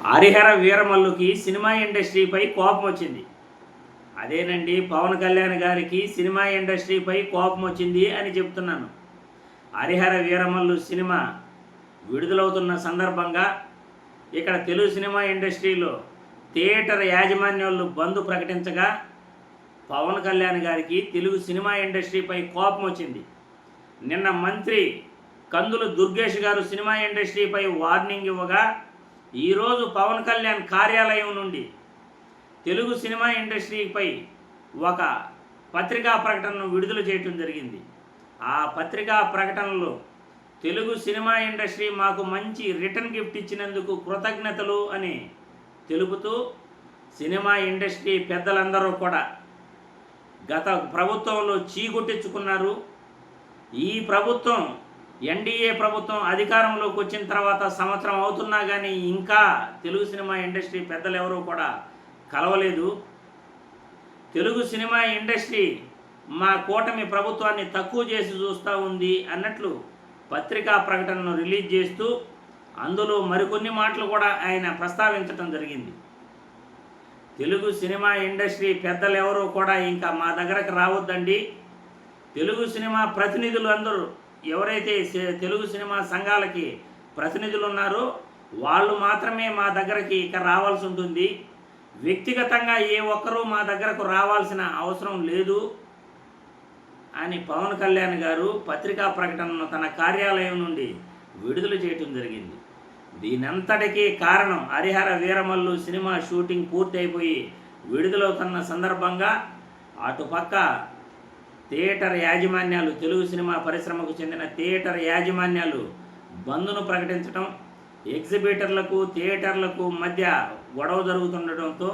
Harihara వీరమల్లుకి cinema ఇండస్ట్రీపై కోపం వచ్చింది. అదేనండి, పవన్ కళ్యాణ్ గారికి సినిమా ఇండస్ట్రీపై కోపం వచ్చింది అని చెప్తున్నాను. హరిహర వీరమల్లు సినిమా విడుదలవుతున్న సందర్భంగా ఇక్కడ తెలుగు సినిమా ఇండస్ట్రీలో థియేటర్ యాజమాన్యాలు బంద్ ప్రకటించగా పవన్ కళ్యాణ్ గారికి తెలుగు సినిమా ఇండస్ట్రీపై కోపం వచ్చింది. నిన్న మంత్రి కందుల దుర్గేష్ గారు సినిమా ఇండస్ట్రీపై వార్నింగ్ ఇవ్వగా ఈరోజు పవన్ కళ్యాణ్ కార్యాలయం నుండి తెలుగు సినిమా ఇండస్ట్రీపై ఒక పత్రికా ప్రకటనను విడుదల చేయటం జరిగింది. ఆ పత్రికా ప్రకటనలో తెలుగు సినిమా ఇండస్ట్రీ మాకు మంచి రిటర్న్ గిఫ్ట్ ఇచ్చినందుకు కృతజ్ఞతలు అని తెలుపుతూ సినిమా ఇండస్ట్రీ పెద్దలందరూ కూడా గత ప్రభుత్వంలో చీకొట్టించుకున్నారు. ఈ ప్రభుత్వం ఎన్డీఏ ప్రభుత్వం అధికారంలోకి వచ్చిన తర్వాత సంవత్సరం అవుతున్నా కానీ ఇంకా తెలుగు సినిమా ఇండస్ట్రీ పెద్దలు ఎవరూ కూడా కలవలేదు. తెలుగు సినిమా ఇండస్ట్రీ మా కూటమి ప్రభుత్వాన్ని తక్కువ చేసి చూస్తూ ఉంది అన్నట్లు పత్రికా ప్రకటనను రిలీజ్ చేస్తూ అందులో మరికొన్ని మాటలు కూడా ఆయన ప్రస్తావించడం జరిగింది. తెలుగు సినిమా ఇండస్ట్రీ పెద్దలు ఎవరూ కూడా ఇంకా మా దగ్గరకు రావద్దండి. తెలుగు సినిమా ప్రతినిధులు అందరూ ఎవరైతే తెలుగు సినిమా సంఘాలకి ప్రతినిధులు ఉన్నారో వాళ్ళు మాత్రమే మా దగ్గరికి ఇక రావాల్సి ఉంటుంది. వ్యక్తిగతంగా ఏ ఒక్కరూ మా దగ్గరకు రావాల్సిన అవసరం లేదు అని పవన్ కళ్యాణ్ గారు పత్రికా ప్రకటనను తన కార్యాలయం నుండి విడుదల చేయటం జరిగింది. దీనంతటికీ కారణం హరిహర వీరమల్లు సినిమా షూటింగ్ పూర్తయిపోయి విడుదలవుతున్న సందర్భంగా అటుపక్క థియేటర్ యాజమాన్యాలు, తెలుగు సినిమా పరిశ్రమకు చెందిన థియేటర్ యాజమాన్యాలు బంద్ను ప్రకటించడం, ఎగ్జిబిటర్లకు థియేటర్లకు మధ్య గొడవ జరుగుతుండటంతో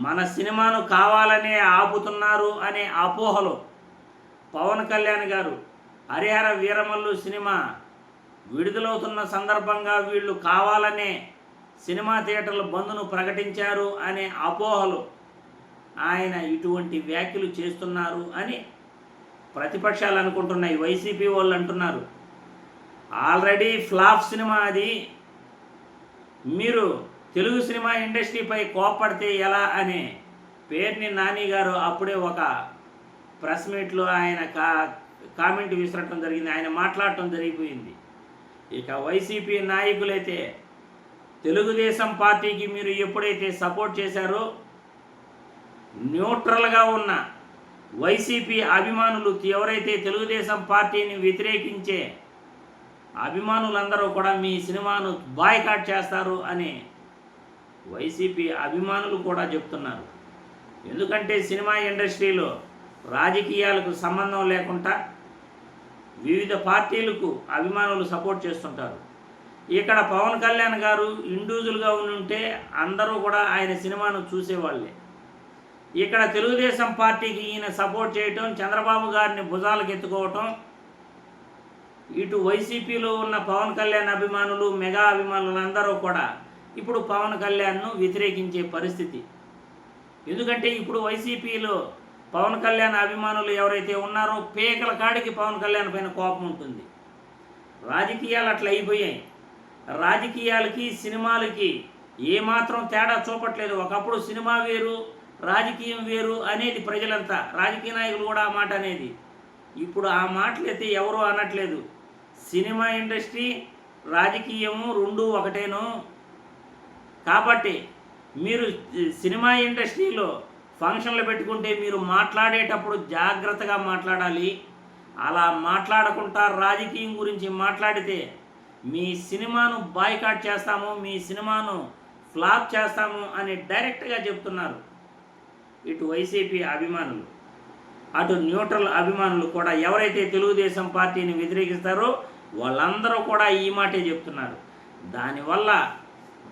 మన సినిమాను కావాలనే ఆపుతున్నారు అనే అపోహలో పవన్ కళ్యాణ్ గారు హరిహర వీరమల్లు సినిమా విడుదలవుతున్న సందర్భంగా వీళ్ళు కావాలనే సినిమా థియేటర్ల బంద్ను ప్రకటించారు అనే అపోహలు ఆయన ఇటువంటి వ్యాఖ్యలు చేస్తున్నారు అని ప్రతిపక్షాలు అనుకుంటున్నాయి. వైసీపీ వాళ్ళు అంటున్నారు ఆల్రెడీ ఫ్లాప్ సినిమా అది, మీరు తెలుగు సినిమా ఇండస్ట్రీపై కోప్పడితే ఎలా అని పేర్ని నాని గారు అప్పుడే ఒక ప్రెస్ మీట్లో ఆయన కామెంట్ విసరటం జరిగింది. ఆయన మాట్లాడటం జరిగిపోయింది. ఇక వైసీపీ నాయకులైతే తెలుగుదేశం పార్టీకి మీరు ఎప్పుడైతే సపోర్ట్ చేశారో న్యూట్రల్గా ఉన్న వైసీపీ అభిమానులు ఎవరైతే తెలుగుదేశం పార్టీని వ్యతిరేకించే అభిమానులందరూ కూడా మీ సినిమాను బాయ్కాట్ చేస్తారు అని వైసీపీ అభిమానులు కూడా చెప్తున్నారు. ఎందుకంటే సినిమా ఇండస్ట్రీలో రాజకీయాలకు సంబంధం లేకుండా వివిధ పార్టీలకు అభిమానులు సపోర్ట్ చేస్తుంటారు. ఇక్కడ పవన్ కళ్యాణ్ గారు ఇండివిజువల్గా ఉంటే అందరూ కూడా ఆయన సినిమాను చూసేవాళ్ళే. ఇక్కడ తెలుగుదేశం పార్టీకి ఈయన సపోర్ట్ చేయటం, చంద్రబాబు గారిని భుజాలకు ఎత్తుకోవటం, ఇటు వైసీపీలో ఉన్న పవన్ కళ్యాణ్ అభిమానులు, మెగా అభిమానులు అందరూ కూడా ఇప్పుడు పవన్ కళ్యాణ్ను వ్యతిరేకించే పరిస్థితి. ఎందుకంటే ఇప్పుడు వైసీపీలో పవన్ కళ్యాణ్ అభిమానులు ఎవరైతే ఉన్నారో పేకల కాడికి పవన్ కళ్యాణ్ పైన కోపం ఉంటుంది. రాజకీయాలు అట్లా అయిపోయాయి. రాజకీయాలకి సినిమాలకి ఏమాత్రం తేడా చూపట్లేదు. ఒకప్పుడు సినిమా వేరు, రాజకీయం వేరు అనేది ప్రజలంతా, రాజకీయ నాయకులు కూడా ఆ మాట అనేది. ఇప్పుడు ఆ మాటలు అయితే ఎవరూ అనట్లేదు. సినిమా ఇండస్ట్రీ రాజకీయము రెండూ ఒకటేను. కాబట్టి మీరు సినిమా ఇండస్ట్రీలో ఫంక్షన్లు పెట్టుకుంటే మీరు మాట్లాడేటప్పుడు జాగ్రత్తగా మాట్లాడాలి. అలా మాట్లాడకుండా రాజకీయం గురించి మాట్లాడితే మీ సినిమాను బాయ్కాట్ చేస్తాము, మీ సినిమాను ఫ్లాప్ చేస్తాము అని డైరెక్ట్గా చెప్తున్నారు ఇటు వైసీపీ అభిమానులు. అటు న్యూట్రల్ అభిమానులు కూడా ఎవరైతే తెలుగుదేశం పార్టీని వ్యతిరేకిస్తారో వాళ్ళందరూ కూడా ఈ మాటే చెప్తున్నారు. దానివల్ల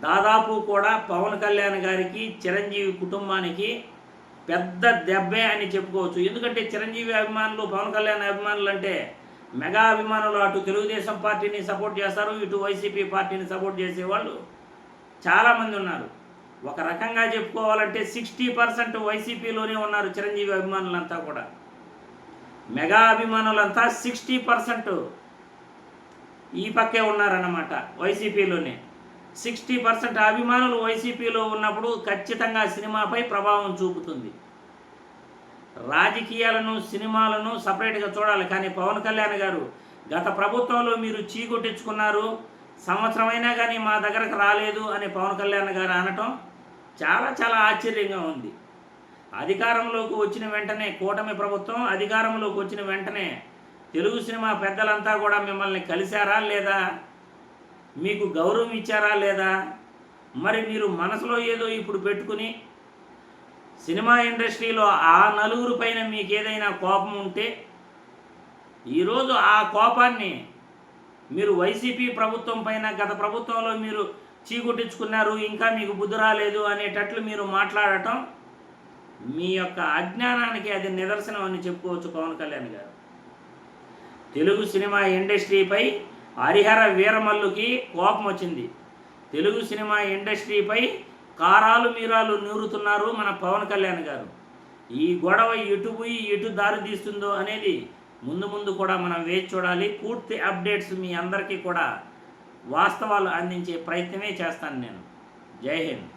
దాదాపు కూడా పవన్ కళ్యాణ్ గారికి, చిరంజీవి కుటుంబానికి పెద్ద దెబ్బే అని చెప్పుకోవచ్చు. ఎందుకంటే చిరంజీవి అభిమానులు, పవన్ కళ్యాణ్ అభిమానులు అంటే మెగా అభిమానులు అటు తెలుగుదేశం పార్టీని సపోర్ట్ చేస్తారు, ఇటు వైసీపీ పార్టీని సపోర్ట్ చేసేవాళ్ళు చాలామంది ఉన్నారు. ఒక రకంగా చెప్పుకోవాలంటే 60% వైసీపీలోనే ఉన్నారు చిరంజీవి అభిమానులంతా కూడా. మెగా అభిమానులంతా 60% ఈ పక్కే ఉన్నారన్నమాట వైసీపీలోనే. 60% అభిమానులు వైసీపీలో ఉన్నప్పుడు ఖచ్చితంగా సినిమాపై ప్రభావం చూపుతుంది. రాజకీయాలను సినిమాలను సపరేట్గా చూడాలి. కానీ పవన్ కళ్యాణ్ గారు గత ప్రభుత్వంలో మీరు చీకొట్టించుకున్నారు, సంవత్సరమైనా కానీ మా దగ్గరకు రాలేదు అని పవన్ కళ్యాణ్ గారు అనటం చాలా చాలా ఆశ్చర్యంగా ఉంది. అధికారంలోకి వచ్చిన వెంటనే కూటమి ప్రభుత్వం అధికారంలోకి వచ్చిన వెంటనే తెలుగు సినిమా పెద్దలంతా కూడా మిమ్మల్ని కలిశారా లేదా, మీకు గౌరవం ఇచ్చారా లేదా, మరి మీరు మనసులో ఏదో ఇప్పుడు పెట్టుకుని సినిమా ఇండస్ట్రీలో ఆ నలుగురు పైన మీకు ఏదైనా కోపం ఉంటే ఈరోజు ఆ కోపాన్ని మీరు వైసీపీ ప్రభుత్వం పైన గత ప్రభుత్వంలో మీరు చీకొట్టించుకున్నారు, ఇంకా మీకు బుద్ధి రాలేదు అనేటట్లు మీరు మాట్లాడటం మీ యొక్క అజ్ఞానానికి అది నిదర్శనం అని చెప్పుకోవచ్చు. పవన్ కళ్యాణ్ గారు తెలుగు సినిమా ఇండస్ట్రీపై హరిహర వీరమల్లుకి కోపం వచ్చింది. తెలుగు సినిమా ఇండస్ట్రీపై కారాలు మీరాలు నూరుతున్నారు మన పవన్ కళ్యాణ్ గారు. ఈ గొడవ ఎటు పోయి ఎటు దారి తీస్తుందో అనేది ముందు ముందు కూడా మనం వేచి చూడాలి. పూర్తి అప్డేట్స్ మీ అందరికీ కూడా వాస్తవాలు అందించే ప్రయత్నమే చేస్తాను నేను. జై హింద్.